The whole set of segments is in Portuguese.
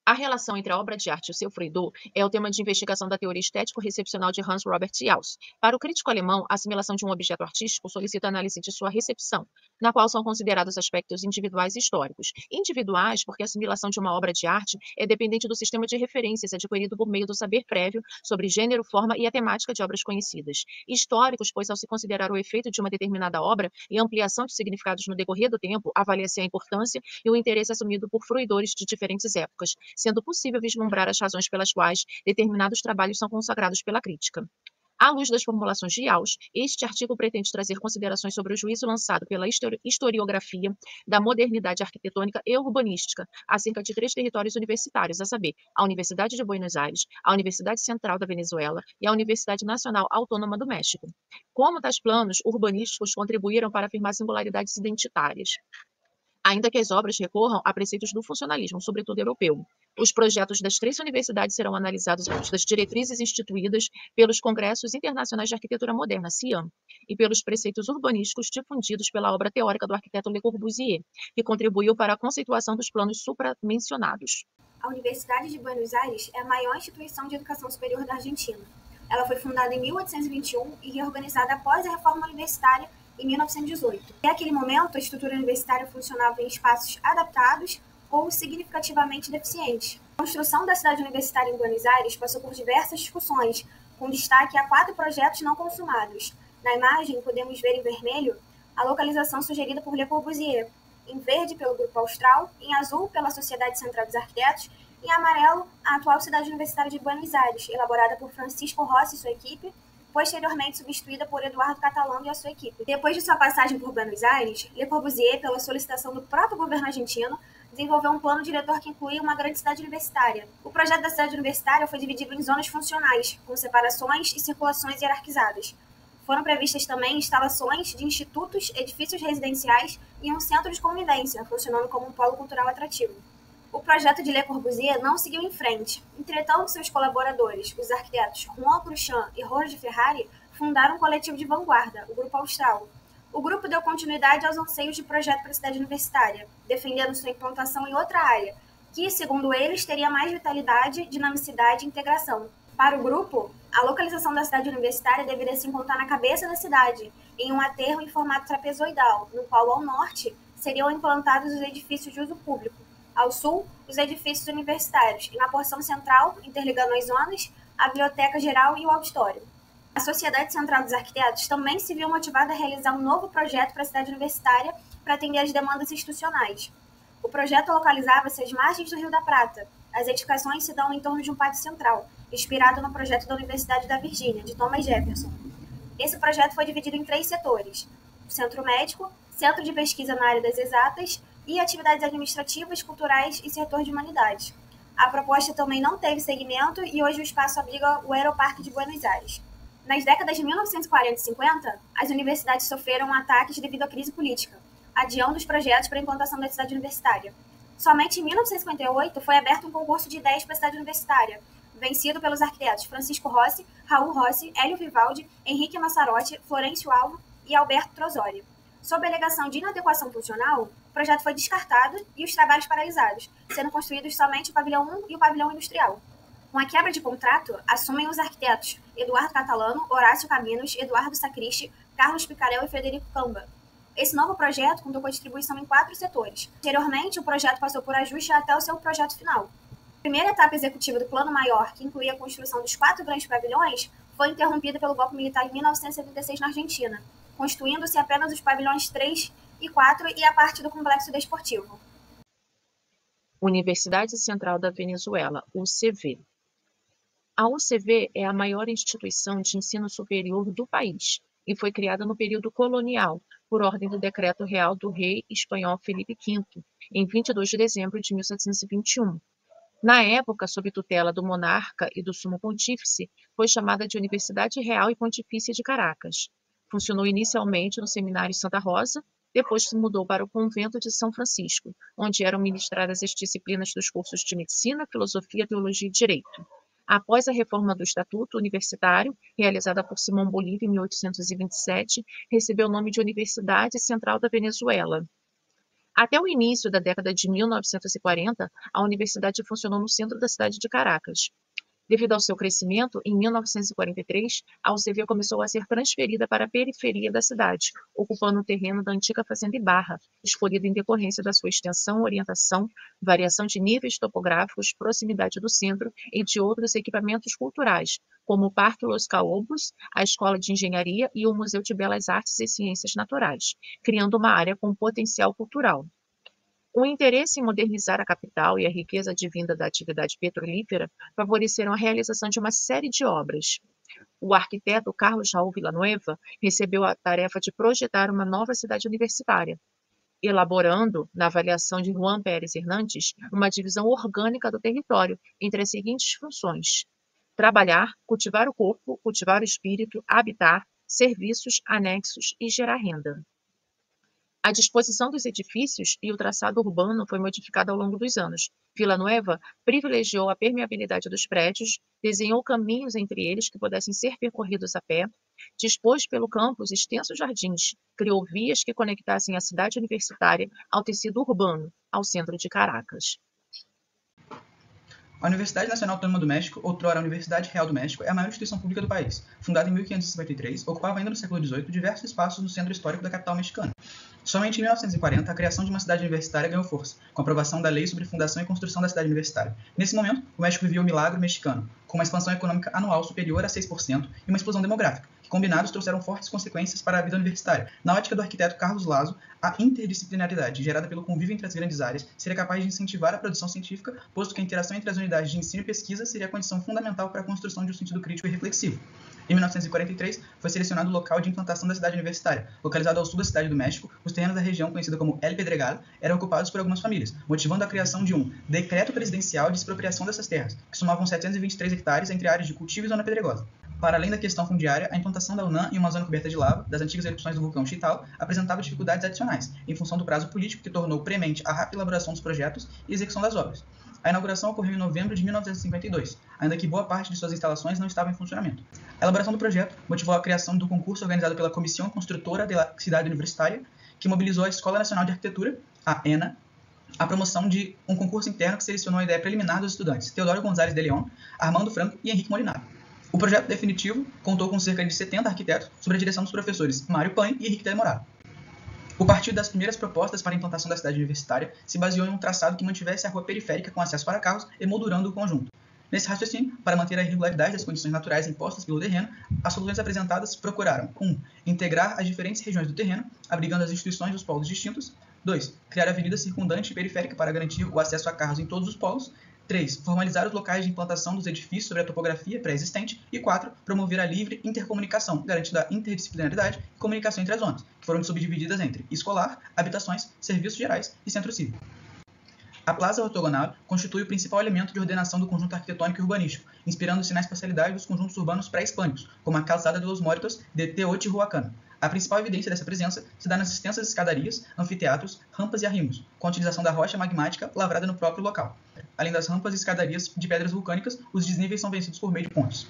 A relação entre a obra de arte e o seu fruidor é o tema de investigação da teoria estético-recepcional de Hans Robert Jauss. Para o crítico alemão, a assimilação de um objeto artístico solicita a análise de sua recepção, na qual são considerados aspectos individuais e históricos. Individuais, porque a assimilação de uma obra de arte é dependente do sistema de referências adquirido por meio do saber prévio sobre gênero, forma e a temática de obras conhecidas. Históricos, pois ao se considerar o efeito de uma determinada obra e ampliação de significados no decorrer do tempo, avalia-se a importância e o interesse assumido por fruidores de diferentes épocas, sendo possível vislumbrar as razões pelas quais determinados trabalhos são consagrados pela crítica. À luz das formulações de Jauss, este artigo pretende trazer considerações sobre o juízo lançado pela historiografia da modernidade arquitetônica e urbanística acerca de 3 territórios universitários, a saber, a Universidade de Buenos Aires, a Universidade Central da Venezuela e a Universidade Nacional Autônoma do México. Como tais planos urbanísticos contribuíram para afirmar singularidades identitárias, ainda que as obras recorram a preceitos do funcionalismo, sobretudo europeu. Os projetos das 3 universidades serão analisados à luz das diretrizes instituídas pelos Congressos Internacionais de Arquitetura Moderna, CIAM, e pelos preceitos urbanísticos difundidos pela obra teórica do arquiteto Le Corbusier, que contribuiu para a conceituação dos planos supramencionados. A Universidade de Buenos Aires é a maior instituição de educação superior da Argentina. Ela foi fundada em 1821 e reorganizada após a reforma universitária em 1918. Até aquele momento, a estrutura universitária funcionava em espaços adaptados ou significativamente deficientes. A construção da cidade universitária em Buenos Aires passou por diversas discussões, com destaque a 4 projetos não consumados. Na imagem, podemos ver em vermelho a localização sugerida por Le Corbusier, em verde pelo Grupo Austral, em azul pela Sociedade Central dos Arquitetos, e em amarelo a atual cidade universitária de Buenos Aires, elaborada por Francisco Rossi e sua equipe, posteriormente substituída por Eduardo Catalano e a sua equipe. Depois de sua passagem por Buenos Aires, Le Corbusier, pela solicitação do próprio governo argentino, desenvolveu um plano diretor que incluía uma grande cidade universitária. O projeto da cidade universitária foi dividido em zonas funcionais, com separações e circulações hierarquizadas. Foram previstas também instalações de institutos, edifícios residenciais e um centro de convivência, funcionando como um polo cultural atrativo. O projeto de Le Corbusier não seguiu em frente. Entretanto, seus colaboradores, os arquitetos Juan Cruchan e Jorge Ferrari, fundaram um coletivo de vanguarda, o Grupo Austral. O grupo deu continuidade aos anseios de projeto para a cidade universitária, defendendo sua implantação em outra área, que, segundo eles, teria mais vitalidade, dinamicidade e integração. Para o grupo, a localização da cidade universitária deveria se encontrar na cabeça da cidade, em um aterro em formato trapezoidal, no qual, ao norte, seriam implantados os edifícios de uso público, ao sul, os edifícios universitários, e na porção central, interligando as zonas, a biblioteca geral e o auditório. A Sociedade Central dos Arquitetos também se viu motivada a realizar um novo projeto para a cidade universitária para atender às demandas institucionais. O projeto localizava-se às margens do Rio da Prata. As edificações se dão em torno de um pátio central, inspirado no projeto da Universidade da Virgínia, de Thomas Jefferson. Esse projeto foi dividido em 3 setores: o Centro Médico, Centro de Pesquisa na área das exatas e atividades administrativas, culturais e setor de humanidades. A proposta também não teve seguimento e hoje o espaço abriga o Aeroparque de Buenos Aires. Nas décadas de 1940 e 50, as universidades sofreram ataques devido à crise política, adiando os projetos para a implantação da cidade universitária. Somente em 1958 foi aberto um concurso de ideias para a cidade universitária, vencido pelos arquitetos Francisco Rossi, Raul Rossi, Hélio Vivaldi, Henrique Massarotti, Florencio Alvo e Alberto Trozoli. Sob a alegação de inadequação funcional, o projeto foi descartado e os trabalhos paralisados, sendo construídos somente o pavilhão 1 e o pavilhão industrial. Com a quebra de contrato, assumem os arquitetos Eduardo Catalano, Horácio Caminos, Eduardo Sacristi, Carlos Picarel e Frederico Camba. Esse novo projeto contou com a distribuição em 4 setores. Anteriormente, o projeto passou por ajuste até o seu projeto final. A primeira etapa executiva do Plano Maior, que incluía a construção dos 4 grandes pavilhões, foi interrompida pelo golpe militar em 1976 na Argentina, constituindo-se apenas os pavilhões 3 e 4 e a parte do complexo desportivo. Universidade Central da Venezuela, UCV. A UCV é a maior instituição de ensino superior do país e foi criada no período colonial, por ordem do Decreto Real do Rei Espanhol Felipe V, em 22 de dezembro de 1721. Na época, sob tutela do monarca e do sumo pontífice, foi chamada de Universidade Real e Pontifícia de Caracas. Funcionou inicialmente no Seminário Santa Rosa, depois se mudou para o Convento de São Francisco, onde eram ministradas as disciplinas dos cursos de Medicina, Filosofia, Teologia e Direito. Após a reforma do Estatuto Universitário, realizada por Simão Bolívar em 1827, recebeu o nome de Universidade Central da Venezuela. Até o início da década de 1940, a universidade funcionou no centro da cidade de Caracas. Devido ao seu crescimento, em 1943, a UCV começou a ser transferida para a periferia da cidade, ocupando o terreno da antiga Fazenda Ibarra, escolhido em decorrência da sua extensão, orientação, variação de níveis topográficos, proximidade do centro e de outros equipamentos culturais, como o Parque Los Caobos, a Escola de Engenharia e o Museu de Belas Artes e Ciências Naturais, criando uma área com potencial cultural. O interesse em modernizar a capital e a riqueza advinda da atividade petrolífera favoreceram a realização de uma série de obras. O arquiteto Carlos Raul Villanueva recebeu a tarefa de projetar uma nova cidade universitária, elaborando, na avaliação de Juan Pérez Hernandes, uma divisão orgânica do território entre as seguintes funções: trabalhar, cultivar o corpo, cultivar o espírito, habitar, serviços, anexos e gerar renda. A disposição dos edifícios e o traçado urbano foi modificado ao longo dos anos. Villanueva privilegiou a permeabilidade dos prédios, desenhou caminhos entre eles que pudessem ser percorridos a pé, dispôs pelo campus extensos jardins, criou vias que conectassem a cidade universitária ao tecido urbano, ao centro de Caracas. A Universidade Nacional Autônoma do México, outrora a Universidade Real do México, é a maior instituição pública do país. Fundada em 1553, ocupava ainda no século XVIII diversos espaços no centro histórico da capital mexicana. Somente em 1940, a criação de uma cidade universitária ganhou força, com a aprovação da Lei sobre Fundação e Construção da Cidade Universitária. Nesse momento, o México vivia o milagre mexicano, com uma expansão econômica anual superior a 6% e uma explosão demográfica, que combinados trouxeram fortes consequências para a vida universitária. Na ótica do arquiteto Carlos Lazo, a interdisciplinaridade gerada pelo convívio entre as grandes áreas seria capaz de incentivar a produção científica, posto que a interação entre as unidades de ensino e pesquisa seria a condição fundamental para a construção de um sentido crítico e reflexivo. Em 1943, foi selecionado o local de implantação da cidade universitária. Localizado ao sul da cidade do México, os terrenos da região conhecida como El Pedregal eram ocupados por algumas famílias, motivando a criação de um decreto presidencial de expropriação dessas terras, que somavam 723 hectares entre áreas de cultivo e zona pedregosa. Para além da questão fundiária, a implantação da UNAM em uma zona coberta de lava, das antigas erupções do vulcão Chital, apresentava dificuldades adicionais, em função do prazo político que tornou premente a rápida elaboração dos projetos e execução das obras. A inauguração ocorreu em novembro de 1952, ainda que boa parte de suas instalações não estava em funcionamento. A elaboração do projeto motivou a criação do concurso organizado pela Comissão Construtora da Cidade Universitária, que mobilizou a Escola Nacional de Arquitetura, a ENA, a promoção de um concurso interno que selecionou a ideia preliminar dos estudantes Teodoro González de León, Armando Franco e Henrique Molinari. O projeto definitivo contou com cerca de 70 arquitetos sob a direção dos professores Mário Paine e Henrique Demorado. O partido das primeiras propostas para a implantação da cidade universitária se baseou em um traçado que mantivesse a rua periférica com acesso para carros, emoldurando o conjunto. Nesse raciocínio, para manter a irregularidade das condições naturais impostas pelo terreno, as soluções apresentadas procuraram 1. Integrar as diferentes regiões do terreno, abrigando as instituições dos polos distintos. 2. Criar avenida circundante e periférica para garantir o acesso a carros em todos os polos. 3. Formalizar os locais de implantação dos edifícios sobre a topografia pré-existente. E 4. Promover a livre intercomunicação, garantindo a interdisciplinaridade e comunicação entre as zonas, que foram subdivididas entre escolar, habitações, serviços gerais e centro cívico. A plaza ortogonal constitui o principal elemento de ordenação do conjunto arquitetônico e urbanístico, inspirando-se na espacialidade dos conjuntos urbanos pré-hispânicos, como a Calçada de los Moritos de Teotihuacan. A principal evidência dessa presença se dá nas extensas escadarias, anfiteatros, rampas e arrimos, com a utilização da rocha magmática lavrada no próprio local. Além das rampas e escadarias de pedras vulcânicas, os desníveis são vencidos por meio de pontes.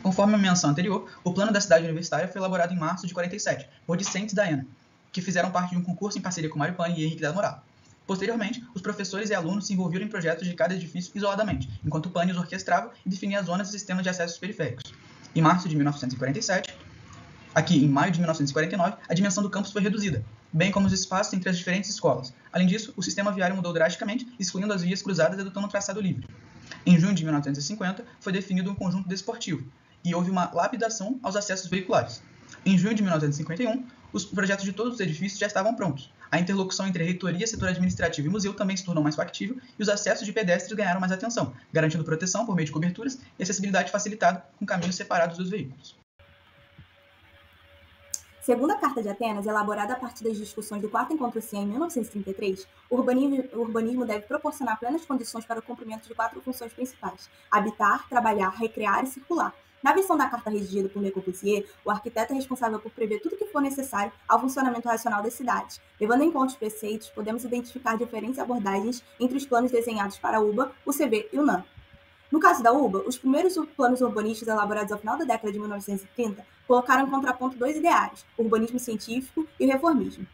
Conforme a menção anterior, o plano da cidade universitária foi elaborado em março de 47, por discentes da ENA, que fizeram parte de um concurso em parceria com Mário Paine e Henrique Demorado. Posteriormente, os professores e alunos se envolveram em projetos de cada edifício isoladamente, enquanto Paine os orquestrava e definia as zonas e sistemas de acessos periféricos. Em março de 1947, em maio de 1949, a dimensão do campus foi reduzida, bem como os espaços entre as diferentes escolas. Além disso, o sistema viário mudou drasticamente, excluindo as vias cruzadas e adotando um traçado livre. Em junho de 1950, foi definido um conjunto desportivo, e houve uma lapidação aos acessos veiculares. Em junho de 1951, os projetos de todos os edifícios já estavam prontos. A interlocução entre reitoria, setor administrativo e museu também se tornou mais factível e os acessos de pedestres ganharam mais atenção, garantindo proteção por meio de coberturas e acessibilidade facilitada com caminhos separados dos veículos. Segundo a Carta de Atenas, elaborada a partir das discussões do Quarto Encontro CIE em 1933, o urbanismo deve proporcionar plenas condições para o cumprimento de 4 funções principais: habitar, trabalhar, recrear e circular. Na versão da carta redigida por Le Corbusier, o arquiteto é responsável por prever tudo o que for necessário ao funcionamento racional das cidades. Levando em conta os preceitos, podemos identificar diferentes abordagens entre os planos desenhados para a UBA, o CV e o NAM. No caso da UBA, os primeiros planos urbanísticos elaborados ao final da década de 1930 colocaram em contraponto 2 ideários, o urbanismo científico e o reformismo.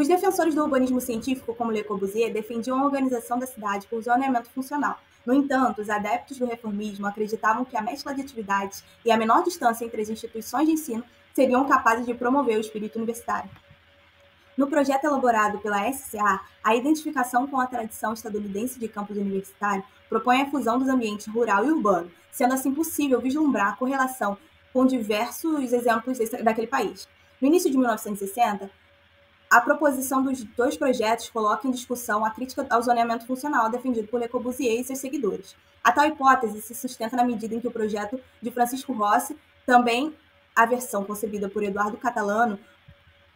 Os defensores do urbanismo científico, como Le Corbusier, defendiam a organização da cidade por zoneamento funcional. No entanto, os adeptos do reformismo acreditavam que a mescla de atividades e a menor distância entre as instituições de ensino seriam capazes de promover o espírito universitário. No projeto elaborado pela SCA, a identificação com a tradição estadunidense de campus universitário propõe a fusão dos ambientes rural e urbano, sendo assim possível vislumbrar a correlação com diversos exemplos daquele país. No início de 1960, a proposição dos dois projetos coloca em discussão a crítica ao zoneamento funcional defendido por Le Corbusier e seus seguidores. A tal hipótese se sustenta na medida em que o projeto de Francisco Rossi, também a versão concebida por Eduardo Catalano,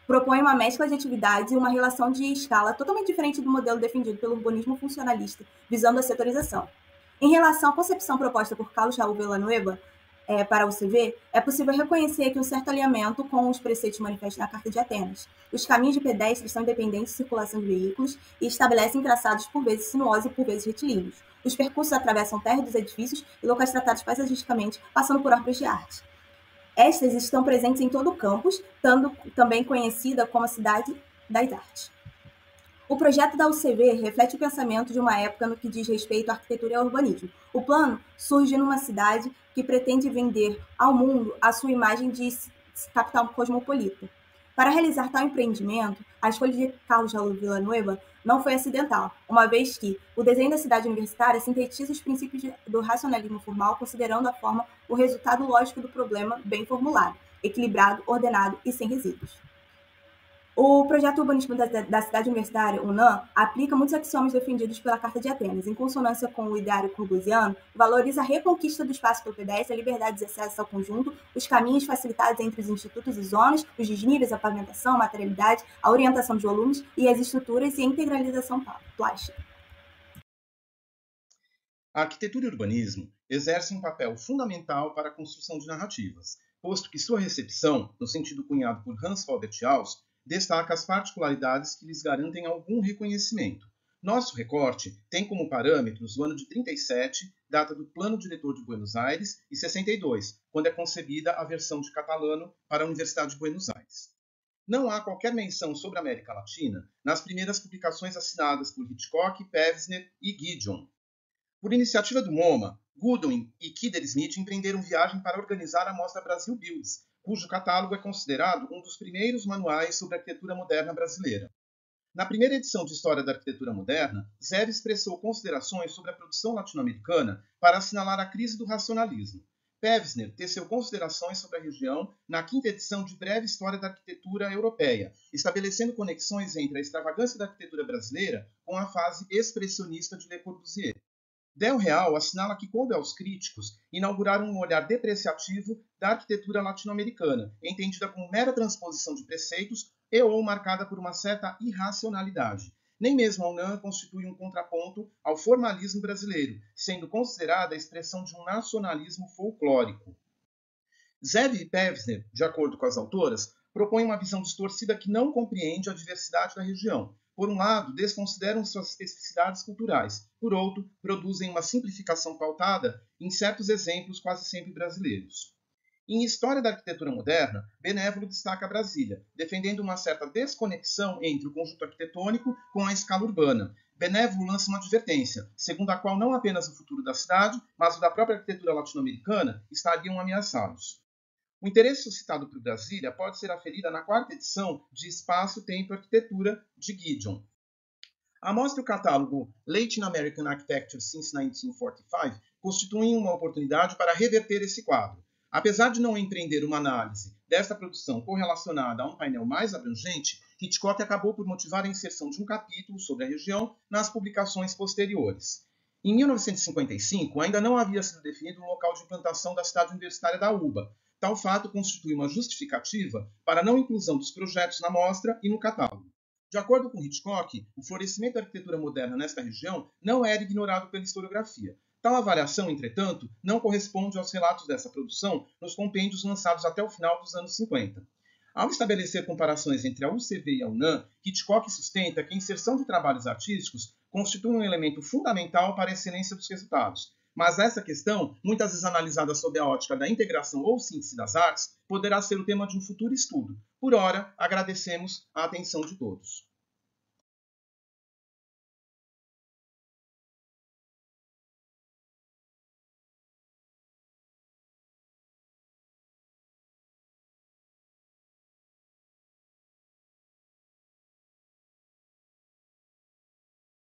propõe uma mescla de atividades e uma relação de escala totalmente diferente do modelo defendido pelo urbanismo funcionalista, visando a setorização. Em relação à concepção proposta por Carlos Raul Villanueva para o UCV, é possível reconhecer que um certo alinhamento com os preceitos manifestos na Carta de Atenas. Os caminhos de pedestres são independentes de circulação de veículos e estabelecem traçados por vezes sinuosos e por vezes retilíneos. Os percursos atravessam terra dos edifícios e locais tratados paisagisticamente, passando por obras de arte. Estas estão presentes em todo o campus, também conhecida como a Cidade das Artes. O projeto da UCV reflete o pensamento de uma época no que diz respeito à arquitetura e ao urbanismo. O plano surge numa cidade que pretende vender ao mundo a sua imagem de capital cosmopolita. Para realizar tal empreendimento, a escolha de Carlos Raul Villanueva não foi acidental, uma vez que o desenho da cidade universitária sintetiza os princípios do racionalismo formal, considerando a forma o resultado lógico do problema bem formulado, equilibrado, ordenado e sem resíduos. O projeto urbanístico da cidade universitária, UNAM, aplica muitos axiomas defendidos pela Carta de Atenas. Em consonância com o ideário corbusiano, valoriza a reconquista do espaço pelo pedestre, a liberdade de acesso ao conjunto, os caminhos facilitados entre os institutos e zonas, os desníveis, a pavimentação, a materialidade, a orientação de volumes e as estruturas e a integralização plástica. A arquitetura e o urbanismo exercem um papel fundamental para a construção de narrativas, posto que sua recepção, no sentido cunhado por Hans Robert Jauss, destaca as particularidades que lhes garantem algum reconhecimento. Nosso recorte tem como parâmetros o ano de 37, data do Plano Diretor de Buenos Aires, e 62, quando é concebida a versão de catalano para a Universidade de Buenos Aires. Não há qualquer menção sobre a América Latina nas primeiras publicações assinadas por Hitchcock, Pevsner e Gideon. Por iniciativa do MoMA, Goodwin e Kidder Smith empreenderam viagem para organizar a Mostra Brasil Builds, cujo catálogo é considerado um dos primeiros manuais sobre a arquitetura moderna brasileira. Na primeira edição de História da Arquitetura Moderna, Zero expressou considerações sobre a produção latino-americana para assinalar a crise do racionalismo. Pevsner teceu considerações sobre a região na quinta edição de Breve História da Arquitetura Europeia, estabelecendo conexões entre a extravagância da arquitetura brasileira com a fase expressionista de Le Corbusier. Del Real assinala que coube aos críticos inaugurar um olhar depreciativo da arquitetura latino-americana, entendida como mera transposição de preceitos e ou marcada por uma certa irracionalidade. Nem mesmo a UNAM constitui um contraponto ao formalismo brasileiro, sendo considerada a expressão de um nacionalismo folclórico. Zev e Pevsner, de acordo com as autoras, propõem uma visão distorcida que não compreende a diversidade da região. Por um lado, desconsideram suas especificidades culturais. Por outro, produzem uma simplificação pautada em certos exemplos quase sempre brasileiros. Em História da Arquitetura Moderna, Benévolo destaca Brasília, defendendo uma certa desconexão entre o conjunto arquitetônico com a escala urbana. Benévolo lança uma advertência, segundo a qual não apenas o futuro da cidade, mas o da própria arquitetura latino-americana estariam ameaçados. O interesse suscitado por Brasília pode ser aferido na quarta edição de Espaço, Tempo e Arquitetura, de Gideon. A mostra e o catálogo Latin American Architecture Since 1945 constituem uma oportunidade para reverter esse quadro. Apesar de não empreender uma análise desta produção correlacionada a um painel mais abrangente, Hitchcock acabou por motivar a inserção de um capítulo sobre a região nas publicações posteriores. Em 1955, ainda não havia sido definido o local de implantação da cidade universitária da UBA. Tal fato constitui uma justificativa para a não inclusão dos projetos na mostra e no catálogo. De acordo com Hitchcock, o florescimento da arquitetura moderna nesta região não era ignorado pela historiografia. Tal avaliação, entretanto, não corresponde aos relatos dessa produção nos compêndios lançados até o final dos anos 50. Ao estabelecer comparações entre a UCV e a UNAM, Hitchcock sustenta que a inserção de trabalhos artísticos constitui um elemento fundamental para a excelência dos resultados. Mas essa questão, muitas vezes analisada sob a ótica da integração ou síntese das artes, poderá ser o tema de um futuro estudo. Por ora, agradecemos a atenção de todos.